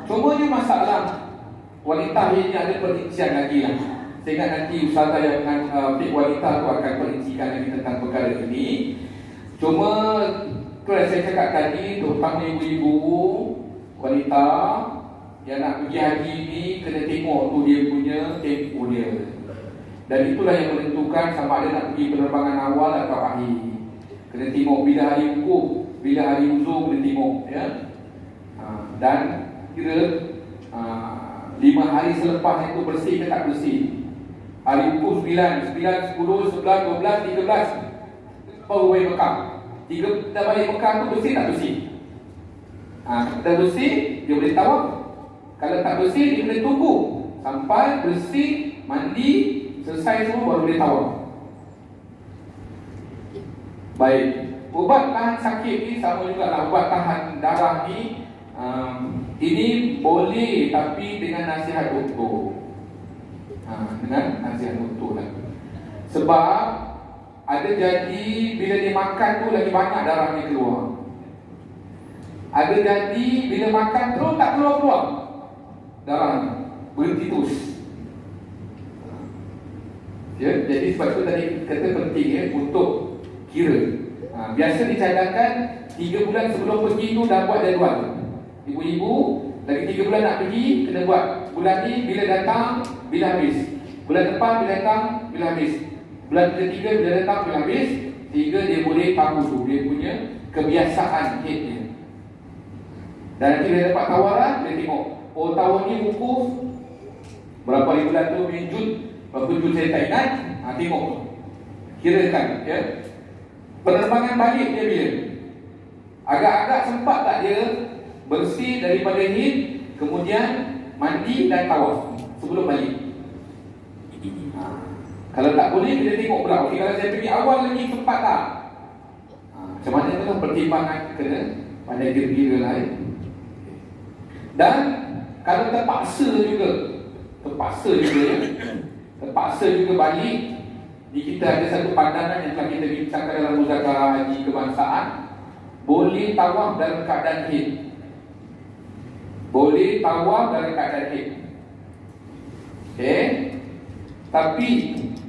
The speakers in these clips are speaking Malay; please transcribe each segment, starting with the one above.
Cuma ni masalah wanita ini ada perincian lagi lah. Saya ingat nanti Ustazah yang pihak wanita tu akan perincikan lagi tentang perkara ini. Cuma tu yang saya cakap tadi, terutama ibu-ibu wanita yang nak pergi haji ni kena tengok tu dia punya tempoh dia. Dan itulah yang menentukan sama ada nak pergi penerbangan awal atau akhir. Kena tengok bila hari wukuf, bila hari uzur, kena tengok ya. Dan kira 5 hari selepas itu bersih ke tak bersih. Hari wukuf 9, 10, 11, 12, 13 baru balik Mekah. 3 dah balik Mekah tu bersih tak bersih? Dah bersih, dia boleh tawaf. Kalau tak bersih, dia boleh tunggu sampai bersih, mandi, selesai semua baru boleh tawaf. Baik, ubat tahan sakit ni sama juga lah. Ubat tahan darah ni ini boleh tapi dengan nasihat doktor. Dengan nasihat doktor lah. Sebab ada jadi bila dia makan tu lagi banyak darahnya keluar. Ada jadi bila makan terus tak keluar darahnya, berhenti terus. Ya, jadi sebab tu tadi kata penting ya untuk kira. Biasa dicadangkan 3 bulan sebelum pergi tu dah buat jadual. Ibu-ibu lagi 3 bulan nak pergi, kena buat. Bulan ni bila datang, bila habis. Bulan depan bila datang, bila habis. Bulan ketiga bila datang, bila habis. Sehingga dia boleh tahu tu dia punya kebiasaan headnya. Dan nanti dia dapat tawaran, dia tengok, oh tahun ni wukuf berapa hari bulan tu, Jun, berapa Jun saya tak ingat. Tengok tu, kirakan ya. Penerbangan balik dia bila? Agak-agak sempat tak dia bersih daripada hid, kemudian mandi dan tawaf sebelum balik? Kalau tak boleh, kita tengok pula. Okey, kalau saya pergi awal lagi sempat tak? Macam mana tu lah pertimbangan kena pandai kira-kira lah ya. Dan kalau terpaksa juga ya, terpaksa juga balik. Di kita ada satu pandangan yang telah kita bincangkan dalam muzakarah haji kebangsaan, boleh tawaf dalam keadaan haid. Boleh tawaf dalam keadaan haid. Okey. Tapi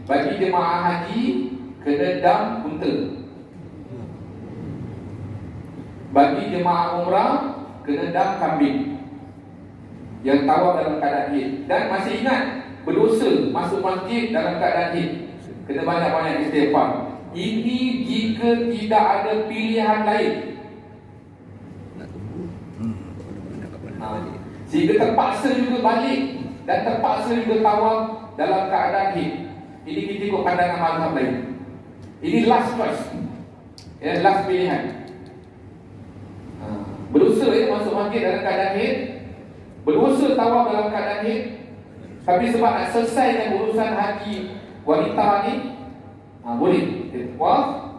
bagi jemaah haji kena dam unta. Bagi jemaah umrah kena dam kambing yang tawaf dalam keadaan haid. Dan masih ingat, berdosa masuk masjid dalam keadaan haid. Kena banyak-banyak istighfar. Ini jika tidak ada pilihan lain. Sehingga terpaksa juga balik dan terpaksa juga tawaf dalam keadaan haid. Ini kita ikut pandangan mazhab lain. Ini last choice, ya, last pilihan. Berdosa ya masuk masjid dalam keadaan haid, berdosa tawaf dalam keadaan haid. Tapi sebab nak selesaikan urusan haji wanita ni, boleh tawaf,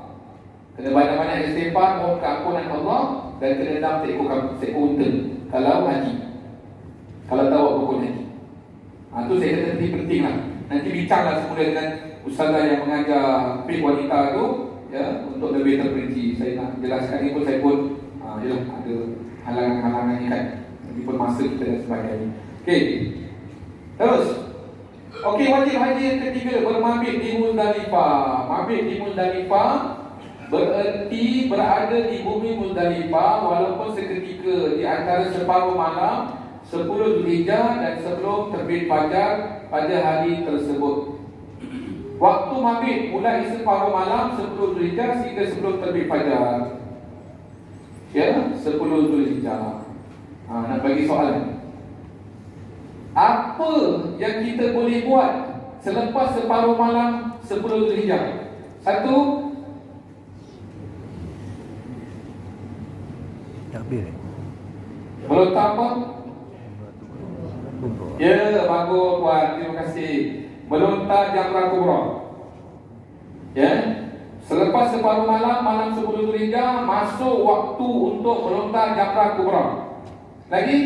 kena banyak-banyak istighfar, mohon keampunan Allah, dan kena dam seekor unta kalau haji, kalau tawaf rukun haji. Tu saya kata nanti penting lah. Nanti bincanglah semula dengan ustazah yang mengajar fiqh wanita tu ya, untuk lebih terperinci. Saya nak jelaskan ni pun saya pun yalah, ada halangan-halangan ni kan, nanti pun masa kita dan sebagainya. Okey, terus okey, wajib haji yang ketiga, bermabit di Muzdalifah. Mabit di Muzdalifah bererti berada di bumi Muzdalifah walaupun seketika di antara separuh malam 10 Zulhijjah dan sebelum terbit fajar pada hari tersebut. Waktu mabit mulai separuh malam 10 Zulhijjah sehingga sebelum terbit fajar. Ya, 10 Zulhijjah. Nak bagi soalan. Apa yang kita boleh buat selepas separuh malam 10 Zulhijjah? Satu, takbir. melontar apa? Ya, bagus puan, terima kasih. Melontar jamrah kubra. Ya, selepas separuh malam, malam 10 Zulhijjah, masuk waktu untuk melontar jamrah kubra. Lagi?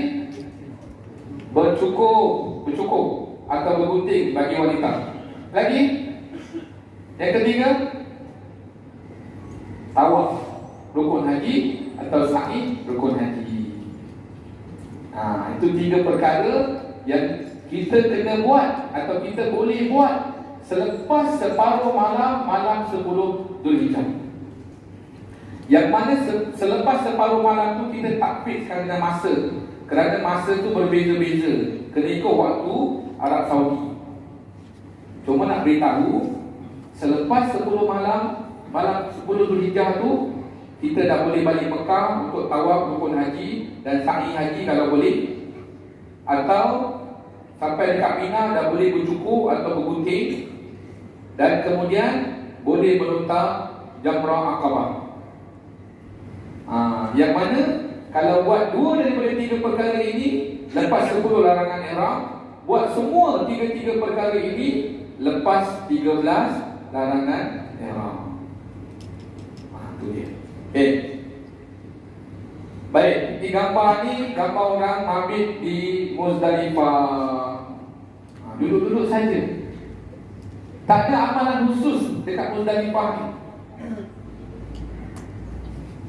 Bercukur atau bergunting bagi wanita. Lagi? Yang ketiga, tawaf rukun haji atau sa'i rukun haji. Itu 3 perkara yang kita kena buat atau kita boleh buat selepas separuh malam 10 Zulhijjah. Yang mana selepas separuh malam tu kita tak fixkan dengan masa, kerana masa tu berbeza-beza, kena ikut waktu Arab Saudi. Cuma nak beritahu, selepas 10 malam 10 Zulhijjah tu, kita dah boleh balik Mekah untuk tawaf rukun haji dan sa'i haji kalau boleh, atau sampai dekat Mina dah boleh bercukur atau bergunting, dan kemudian boleh melontar Jamrah Aqabah. Yang mana kalau buat 2 daripada 3 perkara ini lepas 10 larangan ihram, buat semua 3 perkara ini lepas 13 larangan ihram. Itu dia. Okey. Baik, di gambar ni gambar orang mabit di Muzdalifah. Duduk-duduk saja. Tak ada amalan khusus dekat Muzdalifah ni.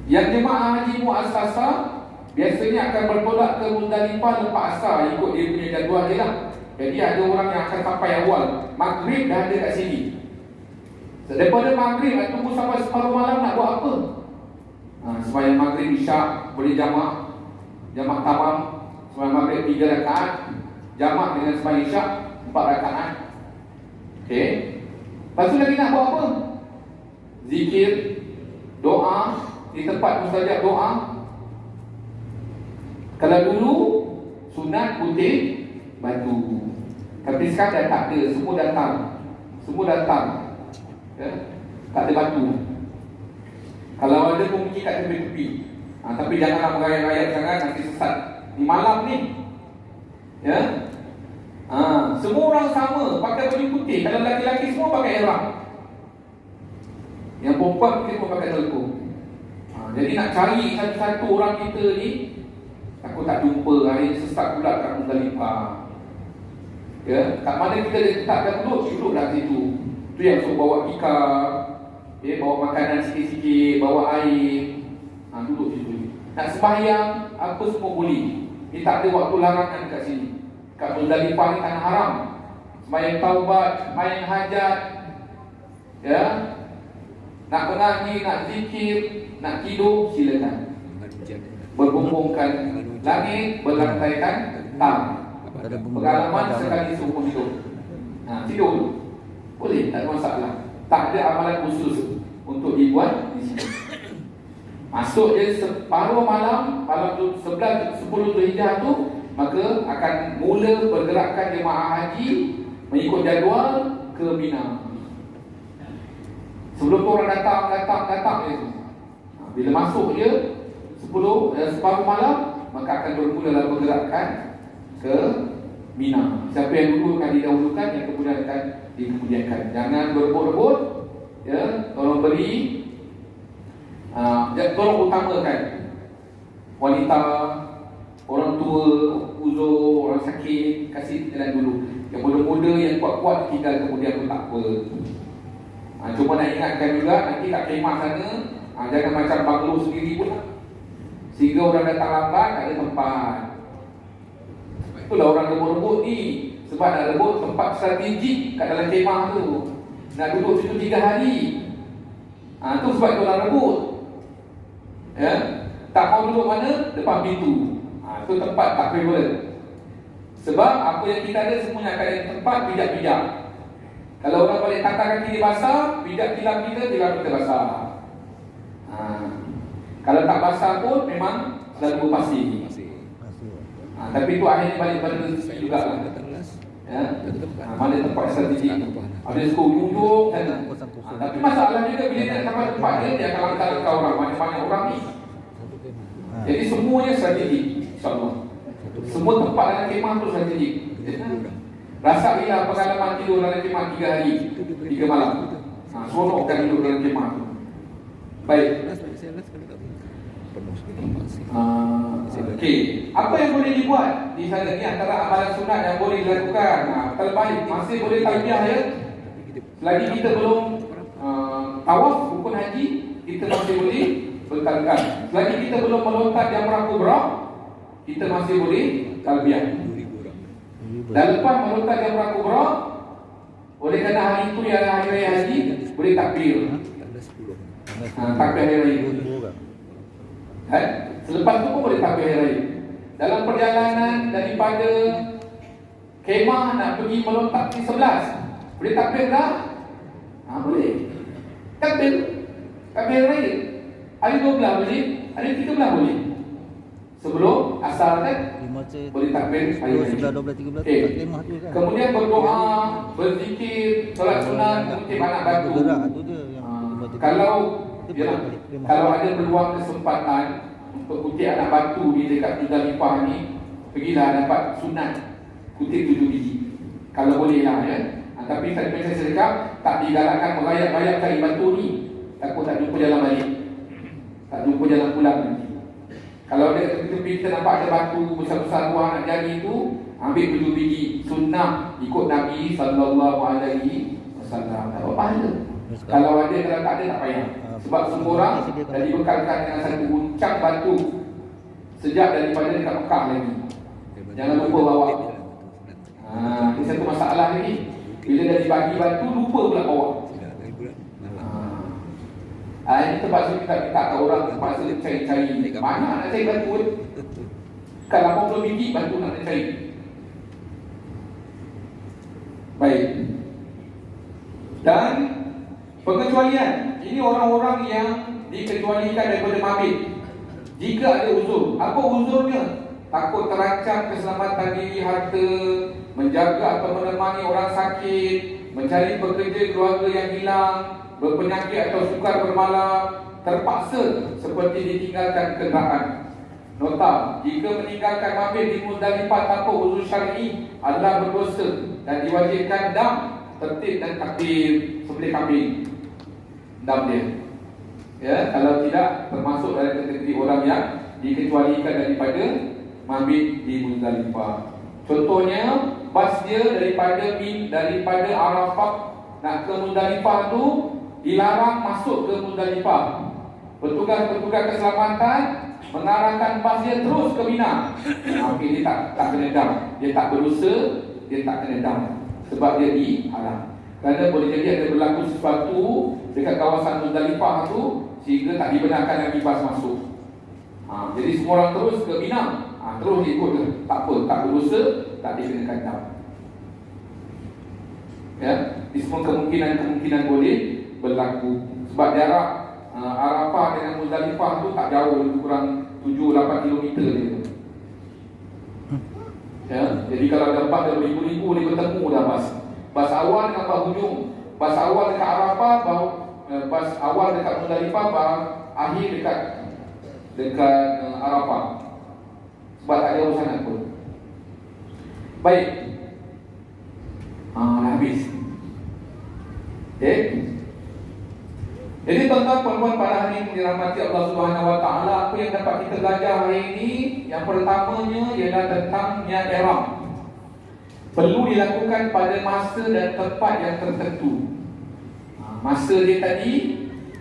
Yang jemaah haji muassasah biasanya akan bertolak ke Muzdalifah lepas asar, ikut dia punya jadual dia lah. Jadi ada orang yang akan sampai awal, maghrib dah ada kat sini. Daripada maghrib tunggu sampai separuh malam nak buat apa? Sembahyang maghrib isyak boleh jamak tamam. Sembahyang maghrib 3 rakaat, jamak dengan sembahyang isyak 4 rakaat. Okey. Lepas tu lagi nak buat apa? Zikir, doa di tempat mustajab doa. Kalau dulu sunat putih batu, tapi sekarang dah tak ada, semua datang. Ya? Tak ada batu. Kalau ada pun mungkin kat tepi-tepi. Tapi janganlah merayap-rayap sangat, nanti sesat di malam ni. Ya. Semua orang sama, pakai baju putih. Kalau lelaki-lelaki semua pakai ihram. Yang perempuan mungkin pun pakai telekung. Jadi nak cari satu-satu orang kita ni, aku tak jumpa, hari sesat pula kat Muzdalifah. Ya, kat mana kita letakkan duduklah situ. Tu yang suruh bawa tikar, bawa makanan sikit-sikit, bawa air, duduk situ. Nak sembahyang apa semua boleh. Dia tak ada waktu larangan kat sini. Kat Muzdalifah ni tanah haram. Sembahyang taubat, sembahyang hajat, ya, nak mengaji, nak zikir, nak tidur, silakan. Berbumbungkan langit, berlantaikan tanah. Pengalaman sekali seumur hidup. Tidur boleh, tak ada masalah. Tak ada amalan khusus untuk dibuat di sini. Masuk je separuh malam 10 Zulhijjah tu, maka akan mula pergerakan jemaah haji mengikut jadual ke Mina. Sebelum tu orang datang je. Bila masuk je separuh malam, maka akan bermula pergerakan ke Mina. Siapa yang dulu akan didahulukan, yang kemudian akan dikemudiankan. Jangan berebut-rebut, ya, tolong beri, tolong utamakan wanita, orang tua, uzur, orang sakit, kasih jalan dulu. Yang muda-muda, yang kuat-kuat tinggal kemudian pun tak apa. Cuma nak ingatkan juga, nanti kat kemah sana, jangan macam banglo sendiri pula, sehingga orang datang lambat tak ada tempat. Itulah orang rebut-rebut ni. Sebab nak rebut tempat strategik kat dalam kemah tu, nak duduk situ 3 hari. Tu sebab tu orang rebut. Ya? Tak mau duduk mana? Depan pintu. Itu tempat tak favorite. Sebab apa yang kita ada semuanya akan ada tempat pijak-pijak. Kalau orang balik tangkap kaki dia basah, pijak tilam kita basah. Kalau tak basah pun memang selalu berpasir. Tapi itu akhirnya balik pada rezeki juga lah. Ya? Mana tempat strategik, ada skor ujung sana. Tapi masalah juga bila dia sampai tempat dia akan langkah-langkah orang, banyak-banyak orang ni. Jadi semuanya strategik, insyaAllah. Semua tempat dalam kemah tu strategik. Rasa bila pengalaman tidur dalam kemah 3 hari 3 malam. Seronokkan hidup dalam kemah tu. Baik. Okey, apa yang boleh dibuat di sana ni antara amalan sunat yang boleh dilakukan? Terbaik masih boleh talbiyah ya. Selagi kita belum tawaf rukun haji, kita masih boleh bertalbiyah. Selagi kita belum melontar jamrah kubra, kita masih boleh talbiyah. Dan lepas melontar jamrah kubra, oleh kerana hari itu yang hari raya haji, boleh takbir. Takbir hari raya. Selepas itu pun boleh takbir hari raya. Dalam perjalanan daripada kemah nak pergi melontar di 11, boleh takbir tak? Boleh. Takbir hari raya. Hari 12 boleh, hari 13 boleh. Sebelum asal kan boleh takbir hari raya. Okay. Kemudian berdoa, berzikir, solat sunat, mengutip anak batu. Kalau ada peluang kesempatan untuk kutip anak batu di dekat Muzdalifah ni, pergilah dapat sunat kutip 7 biji. Kalau boleh lah ya. Tapi tadi macam saya cakap, tak digalakkan merayap-rayap cari batu ni. Takut tak jumpa jalan balik, tak jumpa jalan pulang nanti. Kalau ada tepi kita nampak ada batu besar-besar buah anak jari tu, ambil 7 biji, sunnah ikut Nabi sallallahu alaihi wasallam. Tak apa pahala. Kalau ada, kalau tak ada tak payah. Sebab semua orang dah dibekalkan dengan satu guncang batu sejak daripada dekat Mekah lagi. Jangan lupa bawa. Ini satu masalah lagi. Bila dah dibagi batu, lupa pula bawa. Ini terpaksa kita minta ke orang, terpaksa cari-cari. Mana nak cari batu? Kalau 80 biji batu nak cari. Baik. Dan pengecualian, ini orang-orang yang dikecualikan daripada mabit jika ada uzur. Apa uzurnya? Takut terancam keselamatan diri, harta, menjaga atau menemani orang sakit, mencari pekerja keluarga yang hilang, berpenyakit atau sukar bermalam, terpaksa seperti ditinggalkan kenderaan. Nota, jika meninggalkan mabit di Muzdalifah tanpa uzur syar'i adalah berdosa dan diwajibkan dam, tertib dan takbir sembelih kambing. Dam dia. Ya, kalau tidak termasuk dalam kategori orang yang dikecualikan daripada mabit di Muzdalifah. Contohnya, bas dia daripada Arafah nak ke Muzdalifah tu dilarang masuk ke Muzdalifah. Petugas-petugas keselamatan mengarahkan bas dia terus ke Mina. Okey, dia tak kena dam. Dia tak berdosa, dia tak kena dam. Sebab dia dihalang. Kerana boleh jadi ada berlaku sesuatu dekat kawasan Muzdalifah tu sehingga tak dibenarkan lagi bas masuk. Jadi semua orang terus ke Mina. Terus ikut je. Tak apa, tak berdosa, tak dikenakan dam. Ya, di semua kemungkinan boleh berlaku. Sebab jarak Arafah dengan Muzdalifah tu tak jauh, lebih kurang 7-8 km je. Ya, jadi kalau ada bas ada ribu-ribu ni bertemu dah bas. Bas awal dengan bas hujung. Bas awal dekat Arafah, bas awal dekat Muzdalifah, bas akhir dekat Arafah. Sebab tak ada urusan pun. Baik. Habis. Jadi tuan-tuan puan-puan para hadirin yang dirahmati Allah Subhanahu wa taala, apa yang dapat kita belajar hari ini? Yang pertamanya ialah tentang niat ihram. Perlu dilakukan pada masa dan tempat yang tertentu. Masa dia tadi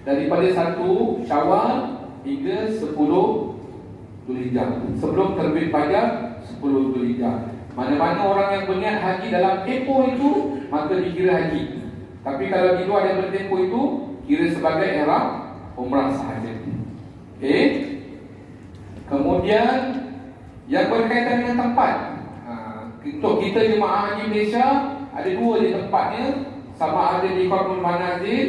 daripada 1 Syawal hingga 10 Zulhijjah. Sebelum terbit fajar 10 Zulhijjah. Mana-mana orang yang berniat haji dalam tempoh itu, maka dikira haji. Tapi kalau di luar daripada tempoh itu, kira sebagai ihram umrah sahaja. Okey. Kemudian yang berkaitan dengan tempat. Untuk kita jemaah haji Malaysia ada 2 je tempatnya, sama ada di Qur'ul Manazil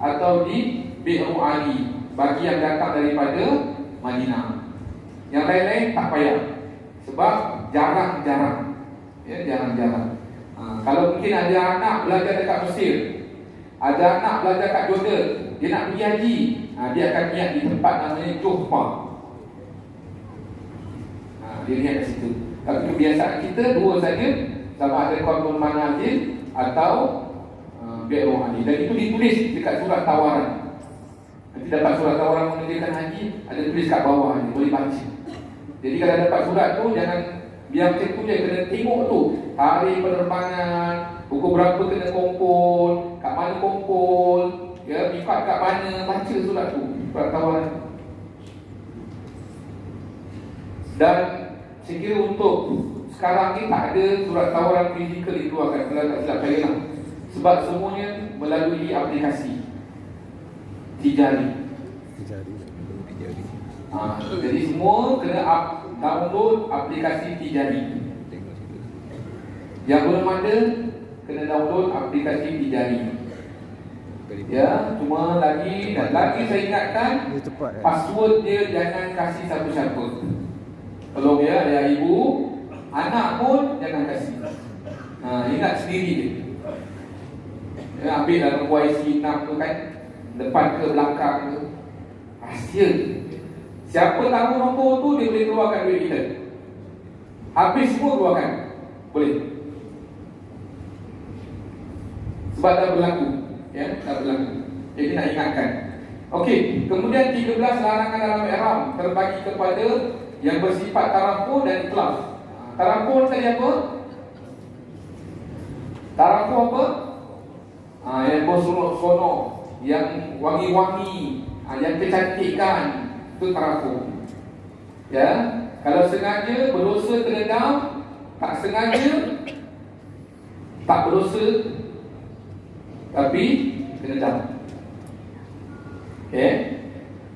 atau di Bi'ru Ali bagi yang datang daripada Madinah. Yang lain-lain tak payah. Sebab jarang-jarang. Ya, jarang-jarang. Kalau mungkin ada anak belajar dekat Mesir, ada anak belajar kat Jordan, dia nak pergi haji, dia akan niat di tempat namanya Juhfa. Dia niat kat situ. Tapi kebiasaan kita 2 saja, sama ada Qur'ul Manazil atau Bi'ru Ali. Dan itu ditulis dekat surat tawaran. Nanti dapat surat tawaran mengerjakan haji, ada tulis kat bawah ni, boleh baca. Jadi kalau dapat surat tu, jangan biar macam tu je, kena tengok tu tarikh penerbangan, pukul berapa kena kumpul, kat mana kumpul, ya, mikat kat mana, baca surat tu, surat tawaran. Dan saya kira untuk sekarang ni tak ada surat tawaran fizikal dikeluarkan, kalau tak silap saya lah. Sebab semuanya melalui aplikasi tijari. Jadi semua kena download aplikasi tijari. Yang belum ada kena download aplikasi tijari. Ya, cuma lagi dan lagi saya ingatkan, password dia jangan kasih siapa-siapa. Tolong ya, ayah ibu, anak pun jangan kasih. Ingat sendiri dia. Ya, ambil dalam YC 6 tu kan, depan ke belakang tu, rahsia. Siapa tahu nombor tu, dia boleh keluarkan duit kita. Habis semua keluarkan. Boleh. Sebab dah berlaku. Ya, dah berlaku. Jadi nak ingatkan. Okey, kemudian 13 larangan dalam ihram terbagi kepada yang bersifat tarampuh dan ikhlas. Tarampuh tadi apa? Tarampuh apa? Yang berseronok-seronok, yang wangi-wangi, yang kecantikan, itu tarampuh. Ya, kalau sengaja berdosa terendam, tak sengaja tak berdosa tapi terendam. Okay.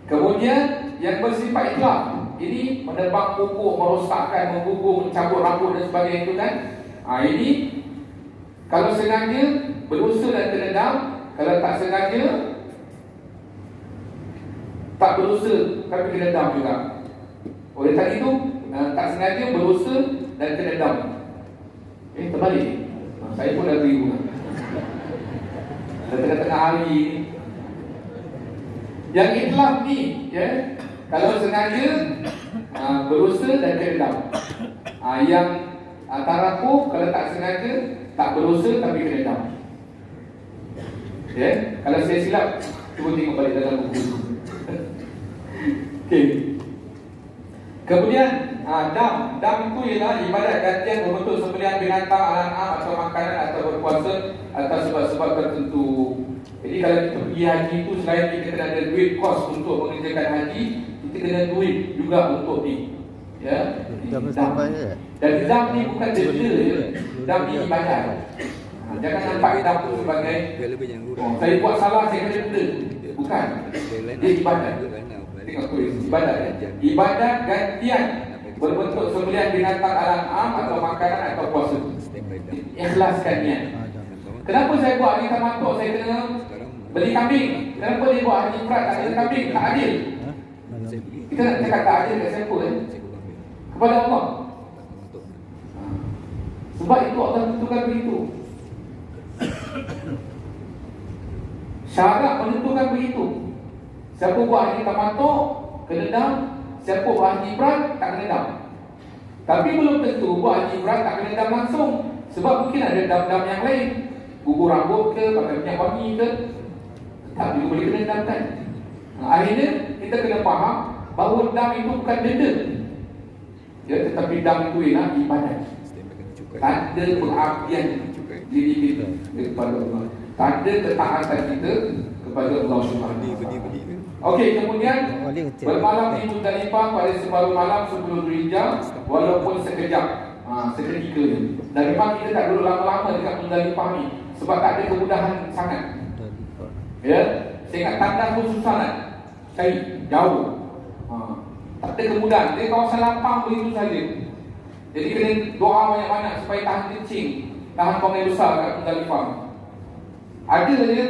Kemudian yang bersifat ikhlas, ini menebang pokok, merosakkan, menggugur, mencabut rambut dan sebagainya itu kan. Ini kalau sengaja berdosa dan terendam, kalau tak sengaja tak berdosa tapi terendam juga. Oleh tadi itu tak sengaja berdosa dan terendam. Terbalik. Saya pun dah keliru. Tengah-tengah hari ni. Yang ikhlas ni, ya, kalau sengaja berdosa dan terendam. Yang tarampuh kalau tak sengaja tak berdosa tapi terendam. Ya, kalau saya silap, cuba tengok balik dalam buku. Okey. Kemudian dam itu ialah ibadat gantian berbentuk sembelihan binatang, alam atau makanan atau berpuasa atau sebab-sebab tertentu. Jadi kalau kita pergi haji itu, selain kita kena ada duit kos untuk mengerjakan haji, kita kena duit juga untuk ya, dam. Dan dam ni bukan denda je, dam ni ibadat. Jangan nampak dam tu sebagai saya buat salah saya kena denda. Bukan. Dia ibadat. Tengok tulis ibadat. Ibadat gantian berbentuk sembelihan binatang alam atau makanan atau puasa. Ikhlaskan niat. Kenapa saya buat haji tamattu saya kena beli kambing? Kenapa dia buat haji ifrad tak kena kambing? Tak adil. Kita nak cakap tak adil kat siapa kepada Allah. Sebab itu Allah tentukan begitu. Syarat menentukan begitu. Siapa buat haji tamattu kena dam, siapa buat haji ifrad tak kena dam. Tapi belum tentu buat haji ifrad tak kena dam langsung. Sebab mungkin ada dam-dam yang lain, gugur rambut ke, pakai minyak wangi ke, tak juga boleh kena dam kan. Akhirnya kita kena faham bahawa dam itu bukan denda, ya, tetapi dam itu ialah ibadat. Tanda pengabdian diri kita kepada Allah, tanda ketaatan kita kepada Allah Subhanahu wa taala. Okey, kemudian bermalam di Muzdalifah pada separuh malam sebelum Dzulhijjah walaupun sekejap, seketika ni. Dan memang kita tak duduk lama-lama dekat Muzdalifah ni sebab tak ada kemudahan sangat. Ya, saya ingat tandas pun susah nak cari, jauh. Tak ada kemudahan. Dia kawasan lapang begitu saja. Jadi kena doa banyak-banyak supaya tahan kencing, tahan buang air besar kat Muzdalifah. Ada je,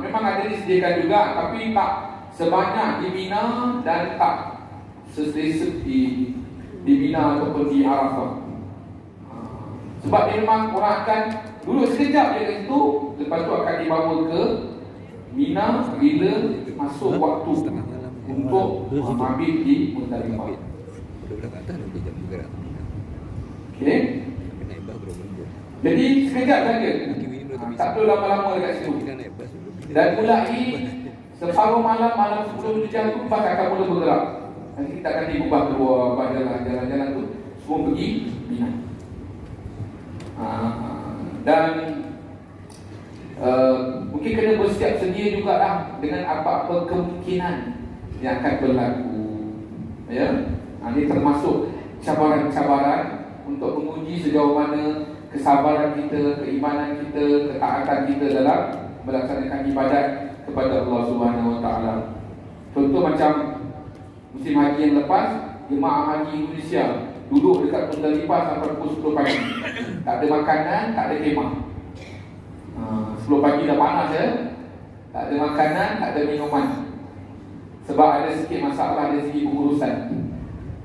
memang ada disediakan juga, tapi tak sebanyak di Mina dan tak seselesa di Mina ataupun di Arafah. Sebab dia memang orang akan duduk sekejap je kat situ, lepas tu akan dibawa ke Mina bila masuk waktu untuk mabit di Muzdalifah. Okey. Jadi sekejap saja. Tak perlu lama-lama dekat situ. Dan mulai separuh malam sebelum Dzulhijjah tu pas akan mula bergerak. Nanti kita akan diubah keluar jalan-jalan tu, semua pergi Mina. Dan mungkin kena bersiap sedia jugalah dengan apa-apa kemungkinan yang akan berlaku. Ya, ini termasuk cabaran-cabaran untuk menguji sejauh mana kesabaran kita, keimanan kita, ketaatan kita dalam melaksanakan ibadat kepada Allah Subhanahu Wa Taala. Contoh macam musim haji yang lepas, jemaah haji Indonesia duduk dekat Muzdalifah sampai pukul 10 pagi. Tak ada makanan, tak ada kemah. 10 pagi dah panas ya. Tak ada makanan, tak ada minuman. Sebab ada sikit masalah dari segi pengurusan.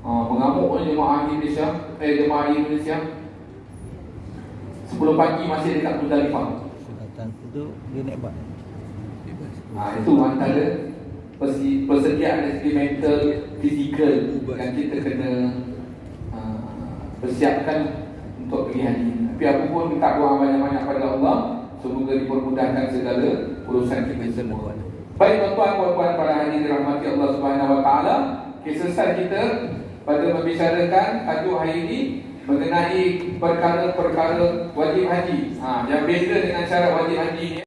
Mengamuk jemaah Indonesia, jemaah Indonesia 10 pagi masih dekat Muzdalifah. Datang itu dia naik bas. Itu antara persediaan dari segi mental, fizikal yang kita kena persiapkan untuk pergi haji. Tapi apa pun minta doa banyak-banyak pada Allah, semoga dipermudahkan segala urusan kita semua. Baik tuan-tuan, puan-puan para haji dirahmati Allah Subhanahu Wa Taala, selesai kita pada membicarakan tajuk hari ini mengenai perkara-perkara wajib haji. Yang beza dengan syarat wajib haji ni